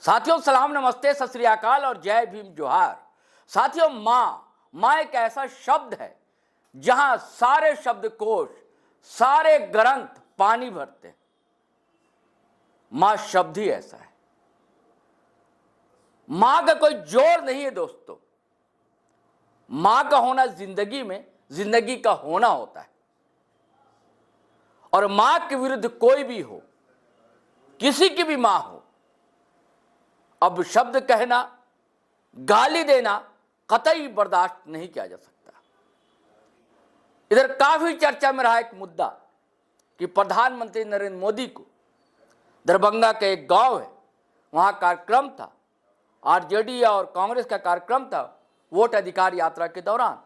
साथियों सलाम, नमस्ते, सत श्री अकाल और जय भीम जोहार। साथियों, माँ एक ऐसा शब्द है जहां सारे शब्दकोश, सारे ग्रंथ पानी भरते हैं। मां शब्द ही ऐसा है। मां का कोई जोर नहीं है दोस्तों। मां का होना जिंदगी में जिंदगी का होना होता है। और मां के विरुद्ध कोई भी हो, किसी की भी मां हो, अब शब्द कहना, गाली देना कतई बर्दाश्त नहीं किया जा सकता। इधर काफी चर्चा में रहा एक मुद्दा कि प्रधानमंत्री नरेंद्र मोदी को दरभंगा का एक गांव है, वहां कार्यक्रम था, आरजेडी और कांग्रेस का कार्यक्रम था वोट अधिकार यात्रा के दौरान।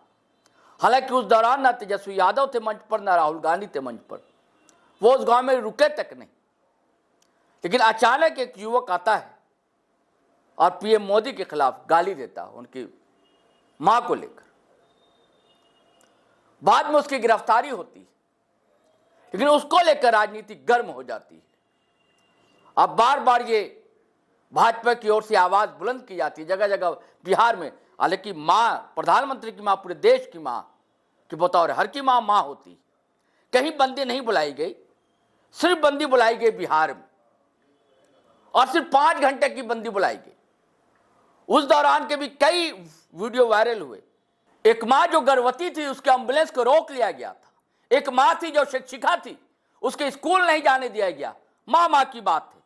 हालांकि उस दौरान न तेजस्वी यादव थे मंच पर, न राहुल गांधी थे मंच पर, वो उस गांव में रुके तक नहीं। लेकिन अचानक एक युवक आता है और पीएम मोदी के खिलाफ गाली देता है, उनकी मां को लेकर। बाद में उसकी गिरफ्तारी होती है, लेकिन उसको लेकर राजनीति गर्म हो जाती है। अब बार बार ये भाजपा की ओर से आवाज बुलंद की जाती है जगह जगह बिहार में। हालांकि मां, प्रधानमंत्री की मां, पूरे देश की मां की बतौर हर की मां होती। कहीं बंदी नहीं बुलाई गई, सिर्फ बंदी बुलाई गई बिहार में, और सिर्फ 5 घंटे की बंदी बुलाई गई। उस दौरान के भी कई वीडियो वायरल हुए। एक मां जो गर्भवती थी, उसके एम्बुलेंस को रोक लिया गया था। एक मां थी जो शिक्षिका थी, उसके स्कूल नहीं जाने दिया गया। मां की बात है।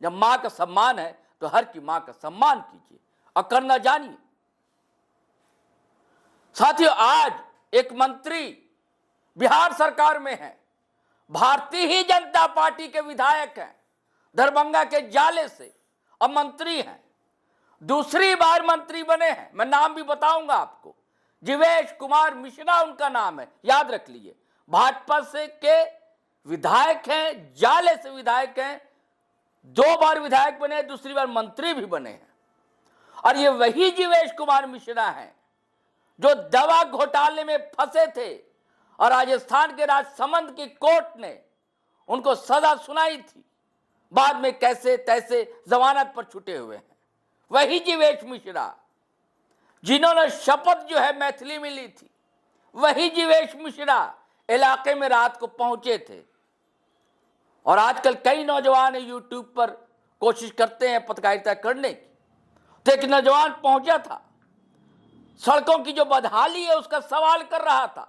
जब मां का सम्मान है तो हर की मां का सम्मान कीजिए और करना जानिए। साथियों, आज एक मंत्री बिहार सरकार में है, भारतीय ही जनता पार्टी के विधायक हैं, दरभंगा के जाले से, अब मंत्री हैं, दूसरी बार मंत्री बने हैं। मैं नाम भी बताऊंगा आपको, जीवेश कुमार मिश्रा उनका नाम है, याद रख लीजिए। भाजपा से के विधायक हैं, जाले से विधायक हैं, 2 बार विधायक बने, दूसरी बार मंत्री भी बने हैं। और ये वही जीवेश कुमार मिश्रा हैं जो दवा घोटाले में फंसे थे और राजस्थान के राजसमंद की कोर्ट ने उनको सजा सुनाई थी। बाद में कैसे तैसे जमानत पर छूटे हुए हैं। वही जीवेश मिश्रा जिन्होंने शपथ जो है मैथिली में ली थी, वही जीवेश मिश्रा इलाके में रात को पहुंचे थे। और आजकल कई नौजवान यूट्यूब पर कोशिश करते हैं पत्रकारिता करने की। तो एक नौजवान पहुंचा था, सड़कों की जो बदहाली है उसका सवाल कर रहा था।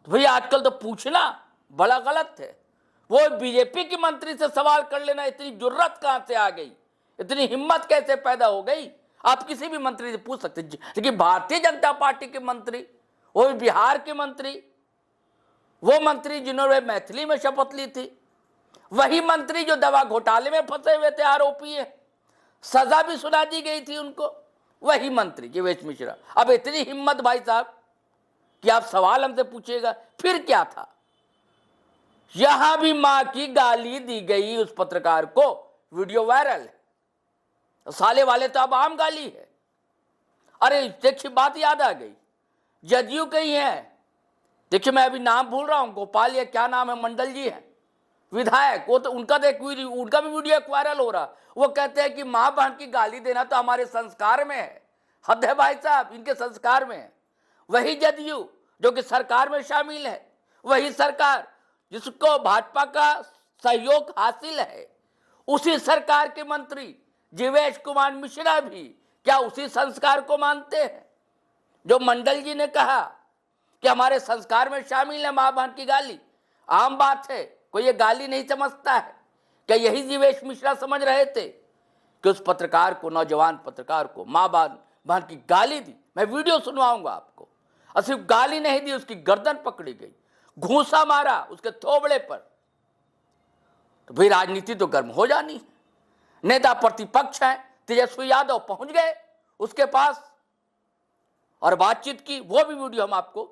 तो भैया आजकल तो पूछना बड़ा गलत है। वो बीजेपी की मंत्री से सवाल कर लेना, इतनी जुर्रत कहां से आ गई, इतनी हिम्मत कैसे पैदा हो गई? आप किसी भी मंत्री से पूछ सकते। लेकिन भारतीय जनता पार्टी के मंत्री, वो भी बिहार के मंत्री, वो मंत्री जिन्होंने मैथिली में शपथ ली थी, वही मंत्री जो दवा घोटाले में फंसे हुए थे, आरोपी है, सजा भी सुना दी गई थी उनको, वही मंत्री जीवेश मिश्रा। अब इतनी हिम्मत भाई साहब कि आप सवाल हमसे पूछिएगा। फिर क्या था? यहां भी मां की गाली दी गई उस पत्रकार को, वीडियो वायरल है। साले वाले तो अब आम गाली है। अरे देखिए, बात याद आ गई, जदयू के ही है। देखिए, मैं अभी नाम भूल रहा हूं, गोपाल या क्या नाम है, मंडल जी है विधायक। वो तो उनका भी वीडियो वायरल हो रहा। वो कहते हैं कि मां बहन की गाली देना तो हमारे संस्कार में है। हद है भाई साहब, इनके संस्कार में है। वही जदयू जो कि सरकार में शामिल है, वही सरकार जिसको भाजपा का सहयोग हासिल है, उसी सरकार के मंत्री जीवेश कुमार मिश्रा भी क्या उसी संस्कार को मानते हैं जो मंडल जी ने कहा कि हमारे संस्कार में शामिल है मां बहन की गाली? आम बात है, कोई ये गाली नहीं समझता है। क्या यही जीवेश मिश्रा समझ रहे थे कि उस पत्रकार को, नौजवान पत्रकार को मां बहन की गाली दी? मैं वीडियो सुनवाऊंगा आपको। और सिर्फ गाली नहीं दी, उसकी गर्दन पकड़ी गई, घूंसा मारा उसके थोबड़े पर। तो भाई राजनीति तो गर्म हो जानी है। नेता प्रतिपक्ष है, तेजस्वी यादव पहुंच गए उसके पास और बातचीत की। वो भी वीडियो हम आपको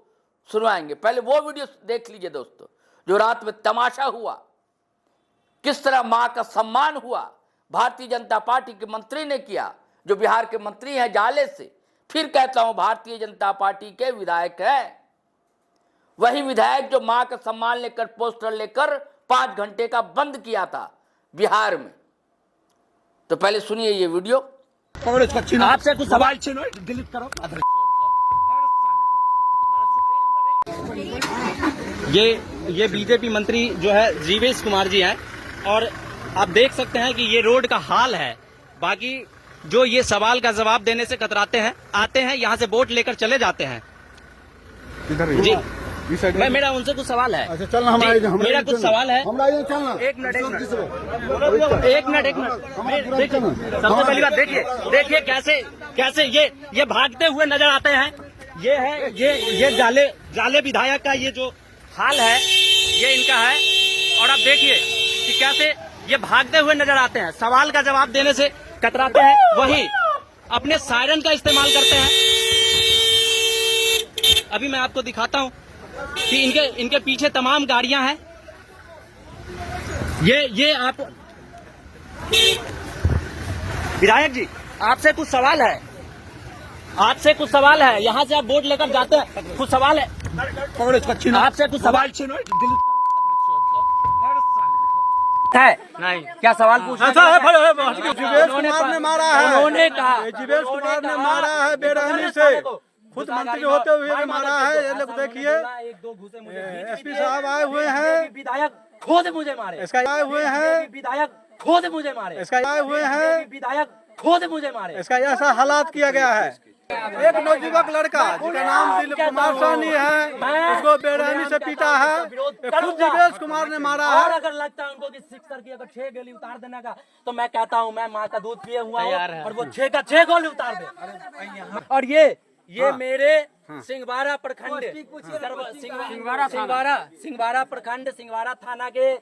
सुनवाएंगे। पहले वो वीडियो देख लीजिए दोस्तों, जो रात में तमाशा हुआ, किस तरह मां का सम्मान हुआ, भारतीय जनता पार्टी के मंत्री ने किया, जो बिहार के मंत्री हैं जाले से। फिर कहता हूं, भारतीय जनता पार्टी के विधायक हैं, वही विधायक जो मां का सम्मान लेकर पोस्टर लेकर 5 घंटे का बंद किया था बिहार में। तो पहले सुनिए ये वीडियो। आपसे कुछ सवाल डिलीट करो। ये बीजेपी मंत्री जो है जीवेश कुमार जी हैं और आप देख सकते हैं कि ये रोड का हाल है। बाकी जो ये सवाल का जवाब देने से कतराते हैं, आते हैं यहाँ से वोट लेकर चले जाते हैं। जी मेरा उनसे कुछ सवाल है। अच्छा चलना, मेरा कुछ सवाल है। चलना। एक मिनट सबसे पहली बात देखिए कैसे ये भागते हुए नजर आते हैं। ये है ये जाले विधायक का ये जो हाल है ये इनका है। और आप देखिए कि कैसे ये भागते हुए नजर आते हैं, सवाल का जवाब देने से कतराते हैं, वही अपने सायरन का इस्तेमाल करते हैं। अभी मैं आपको दिखाता हूं कि इनके पीछे तमाम गाड़ियां हैं। ये आप विधायक जी आपसे कुछ सवाल है, यहाँ से आप वोट लेकर जाते हैं, कुछ सवाल है आपसे, कुछ सवाल है नहीं, क्या सवाल पूछना है? जीवेश कुमार ने मारा है, उन्होंने कहा जीवेश कुमार ने मारा है बेरहमी से, खुद मंत्री होते हुए भी मारा है। ये लोग देखिए एसपी साहब आए हुए हैं, विधायक खुद मुझे मारे, इसका आए हुए हैं, विधायक खुद मुझे मारे, इसका आए हुए हैं, विधायक खुद मुझे मारे। इसका ऐसा हालात किया गया है। एक नवयुवक लड़का जिसका नाम दिलीप कुमार साहनी है, उसको बेरहमी से पीटा है, खुद जीवेश कुमार ने मारा है। और अगर लगता है उनको कि सिक्सर की अगर 6 गोली उतार देने का, तो मैं कहता हूँ मैं माँ का दूध पिए हुआ हूँ और वो 6 का 6 गोली उतार दे। और ये मेरे सिंहवाड़ा प्रखंड सिंहवाड़ा प्रखंड सिंहवाड़ा थाना के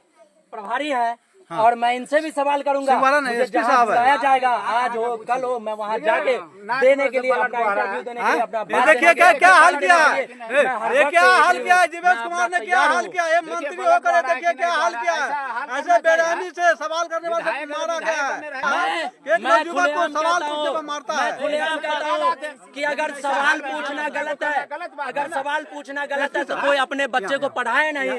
प्रभारी है। और मैं इनसे भी सवाल करूंगा, मुझे जहाँ बुलाया जाएगा, आज हो कल हो, मैं वहाँ जाके देने के लिए अपना इंटरव्यू देने के लिए अपना देखिए क्या हाल किया है, ये क्या हाल किया है, जीवेश कुमार ने क्या हाल किया है, मंत्री होकर देखिए क्या हाल किया है। ऐसे बेरहमी से सवाल करने वाले को मारा गया है। एक नवयुवक को सवाल पूछने पर मारता है। खुलेआम कहता हूँ कि अगर सवाल पूछना गलत है, अगर सवाल पूछना गलत है तो कोई अपने बच्चे को पढ़ाए नहीं।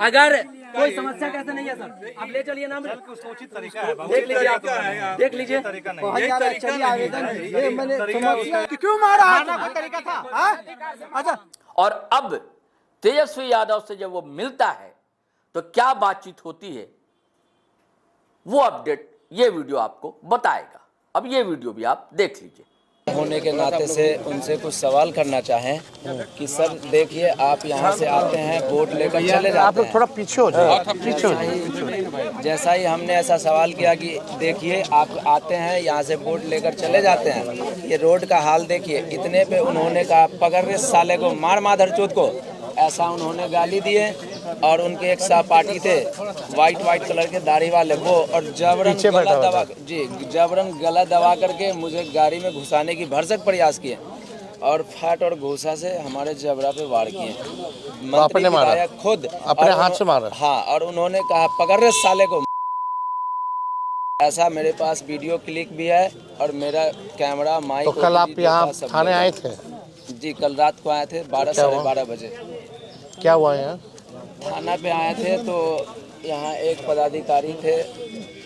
अगर कोई समस्या कैसे नहीं है सर, आप ले चलिए नाम, देख लीजिए, आप देख लीजिए। क्यों मारा तरीका था? अच्छा, और अब तेजस्वी यादव से जब वो मिलता है तो क्या बातचीत होती है, वो अपडेट ये वीडियो आपको बताएगा। अब ये वीडियो भी आप देख लीजिए। होने के नाते से उनसे कुछ सवाल करना चाहें कि सर देखिए आप यहाँ से आते हैं वोट लेकर चले जाते हैं, थोड़ा पीछे हो जाए। जैसा ही हमने ऐसा सवाल किया कि देखिए आप आते हैं यहाँ से वोट लेकर चले जाते हैं, ये रोड का हाल देखिए, इतने पे उन्होंने कहा पकड़ रहे साले को, मार माधर चोद को, ऐसा उन्होंने गाली दिए। और उनके एक सहपाठी थे वाइट कलर के दाढ़ी वाले, वो और जबरन गला दबा करके मुझे गाड़ी में घुसाने की भरसक प्रयास किए और फैट और घूसा से हमारे जबरा पे वार किए। मंत्री विधायक खुद अपने हाथ से मारा। हाँ, और उन्होंने कहा पकड़ रहे साले को। ऐसा मेरे पास वीडियो क्लिप भी है और मेरा कैमरा माइक। तो कल आप यहाँ थाने आए थे? जी कल रात को आए थे 12 साढ़े 12 बजे। क्या हुआ यहाँ? थाना पे आए थे तो यहाँ एक पदाधिकारी थे,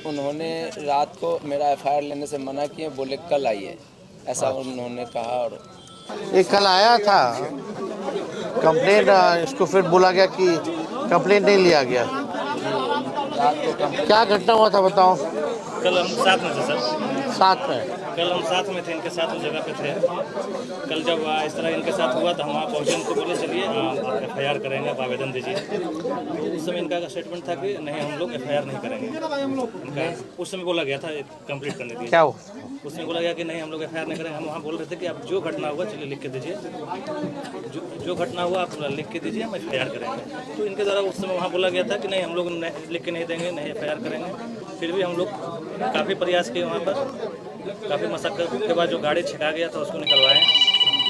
उन्होंने रात को मेरा एफआईआर लेने से मना किए, बोले कल आइए, ऐसा उन्होंने कहा। और ये कल आया था कंप्लेंट, इसको फिर बोला गया कि कंप्लेंट नहीं लिया गया। क्या घटना हुआ था बताओ? कल हम साथ में थे सर, साथ में कल हम साथ में थे, इनके साथ उस जगह पे थे। कल जब इस तरह इनके साथ हुआ तो हम वहाँ पहुँचे, उनको बोले चलिए आप एफआईआर करेंगे, आप आवेदन दीजिए। उस समय इनका स्टेटमेंट था कि नहीं हम लोग एफआईआर नहीं करेंगे। इनका उस समय बोला गया था कंप्लीट करने दिया, क्या हो? उसमें बोला गया कि नहीं हम लोग एफआईआर नहीं करेंगे। हम वहाँ बोल रहे थे कि आप जो घटना हुआ चलिए लिख के दीजिए, जो घटना हुआ आप लिख के दीजिए, हम एफआईआर करेंगे। तो इनके द्वारा उस समय वहाँ बोला गया था कि नहीं हम लोग लिख के नहीं देंगे, नहीं एफआईआर करेंगे। फिर भी हम लोग काफ़ी प्रयास किए, वहाँ पर काफ़ी मशक्कत के बाद जो गाड़ी छिका गया था उसको निकलवाए।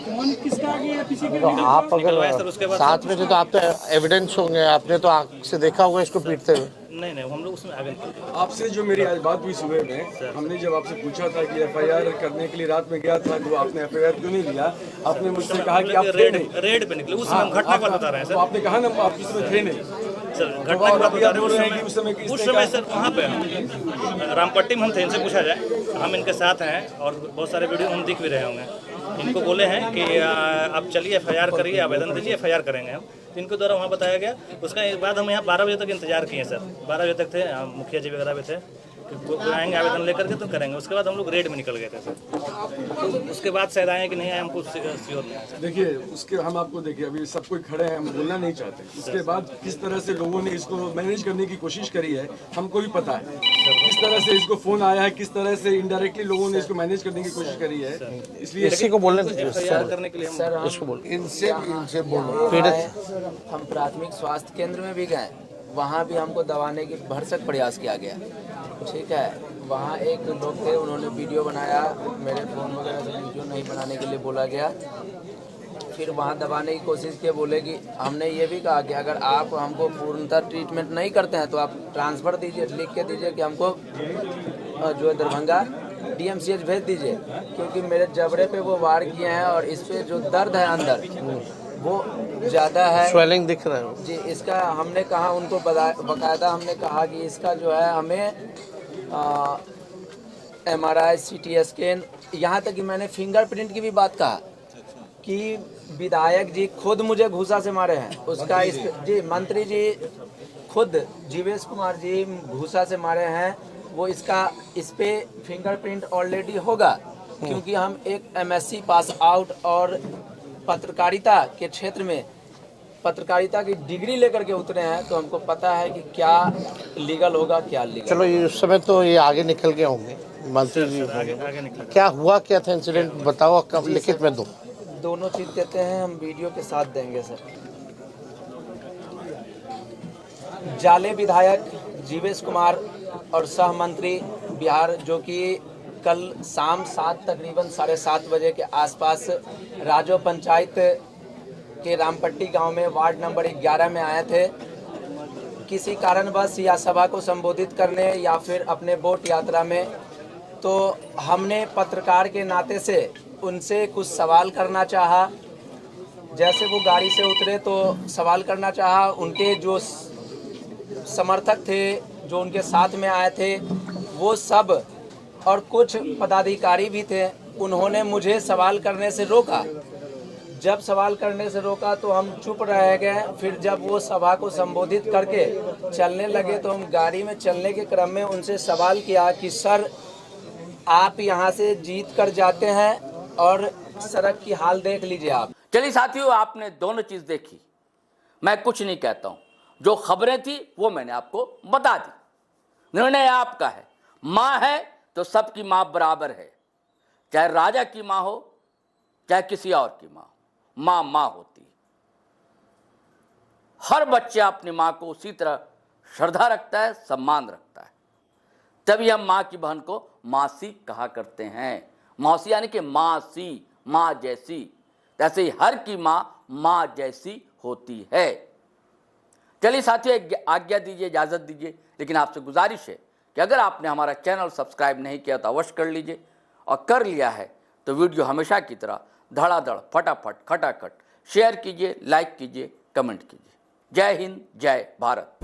तो आप अगर साथ में थे तो आप तो एविडेंस होंगे, आपने तो आँख से देखा होगा इसको पीटते हुए। नहीं हम लोग उसमें आगे आपसे जो मेरी आज बात हुई सुबह में, हमने जब आपसे पूछा था कि एफआईआर करने के लिए रात में गया था तो आपने एफआईआर क्यों नहीं लिया, आपने मुझसे कहा कि आप रेड पे निकले। उस समय हम घटना को बता रहे हैं सर। तो आपने कहा ना आप इसमें थे नहीं, सर जो घटना आप की बात अभी बता आप रहे बोल रहे हैं हैं कि उस समय किसने उस समय सर वहाँ पे हम रामपट्टी में हम थे, इनसे पूछा जाए, हम इनके साथ हैं और बहुत सारे वीडियो हम दिख भी रहे होंगे। इनको बोले हैं कि आप चलिए FIR करिए, आवेदन दीजिए, FIR करेंगे हम। तो इनको द्वारा वहाँ बताया गया। उसका बाद हम यहाँ 12 बजे तक इंतजार किए सर, 12 बजे तक थे, मुखिया जी वगैरह भी थे कि कोई आएंगे आवेदन लेकर के तो करेंगे। उसके बाद हम लोग रेड में निकल गए थे सर। तो उसके बाद शायद आए कि नहीं आए हमको श्योर नहीं है सर। देखिए उसके हम आपको देखिए अभी सब कोई खड़े हैं, हम बोलना नहीं चाहते। उसके बाद किस तरह से लोगों ने इसको मैनेज करने की कोशिश करी है हमको भी पता है। किस तरह से इसको फोन आया है, किस तरह से इनडायरेक्टली लोगों ने इसको मैनेज करने की कोशिश करी है। इसलिए इसी को बोलने FIR करने के लिए हम हम प्राथमिक स्वास्थ्य केंद्र में भी गए, वहाँ भी हमको दबाने की भरसक प्रयास किया गया। ठीक है, वहाँ एक लोग थे, उन्होंने वीडियो बनाया, मेरे फ़ोन वगैरह से वीडियो नहीं बनाने के लिए बोला गया। फिर वहाँ दबाने की कोशिश की, बोले कि हमने ये भी कहा कि अगर आप हमको पूर्णतः ट्रीटमेंट नहीं करते हैं तो आप ट्रांसफ़र दीजिए, लिख के दीजिए कि हमको जो है दरभंगा DMCH भेज दीजिए, क्योंकि मेरे जबड़े पे वो वार किए हैं और इस पे जो दर्द है अंदर वो ज़्यादा है, स्वेलिंग दिख रहा है जी। इसका हमने कहा उनको बकायदा हमने कहा कि इसका जो है हमें MRI CT स्कैन, यहाँ तक कि मैंने फिंगरप्रिंट की भी बात कहा कि विधायक जी खुद मुझे घूसा से मारे हैं, उसका इस जी मंत्री जी खुद जीवेश कुमार जी घूसा से मारे हैं, वो इसका इस पे फिंगरप्रिंट ऑलरेडी होगा, क्योंकि हम एक MSc पास आउट और पत्रकारिता के क्षेत्र में पत्रकारिता की डिग्री लेकर के उतरे हैं, तो हमको पता है कि क्या लीगल होगा क्या लीगल। चलो ये उस समय तो ये आगे निकल गए होंगे मंत्री जी, आगे निकल क्या हुआ क्या था इंसिडेंट बताओ, कब लिखित में दो। दोनों चीज देते हैं, हम वीडियो के साथ देंगे सर। जाले विधायक जीवेश कुमार और सह मंत्री बिहार, जो कि कल शाम तकरीबन 7:30 बजे के आसपास राजो पंचायत के रामपट्टी गांव में वार्ड नंबर 11 में आए थे, किसी कारणवश या सभा को संबोधित करने या फिर अपने वोट यात्रा में। तो हमने पत्रकार के नाते से उनसे कुछ सवाल करना चाहा। जैसे वो गाड़ी से उतरे तो सवाल करना चाहा, उनके जो समर्थक थे जो उनके साथ में आए थे वो सब और कुछ पदाधिकारी भी थे, उन्होंने मुझे सवाल करने से रोका। जब सवाल करने से रोका तो हम चुप रह गए। फिर जब वो सभा को संबोधित करके चलने लगे तो हम गाड़ी में चलने के क्रम में उनसे सवाल किया कि सर आप यहाँ से जीत कर जाते हैं और सड़क की हाल देख लीजिए आप। चलिए साथियों, आपने दोनों चीज देखी, मैं कुछ नहीं कहता हूं, जो खबरें थी वो मैंने आपको बता दी। निर्णय आपका है, माँ है तो सबकी माँ बराबर है, चाहे राजा की माँ हो चाहे किसी और की माँ हो, माँ माँ होती है। हर बच्चा अपनी माँ को उसी तरह श्रद्धा रखता है, सम्मान रखता है, तभी हम माँ की बहन को मासी कहा करते हैं। मौसी यानी कि मासी, माँ जैसी, ऐसे ही हर की माँ माँ जैसी होती है। चलिए साथियों, आज्ञा दीजिए, इजाजत दीजिए, लेकिन आपसे गुजारिश है कि अगर आपने हमारा चैनल सब्सक्राइब नहीं किया तो अवश्य कर लीजिए, और कर लिया है तो वीडियो हमेशा की तरह धड़ाधड़ फटाफट खटाखट शेयर कीजिए, लाइक कीजिए, कमेंट कीजिए। जय हिंद, जय भारत।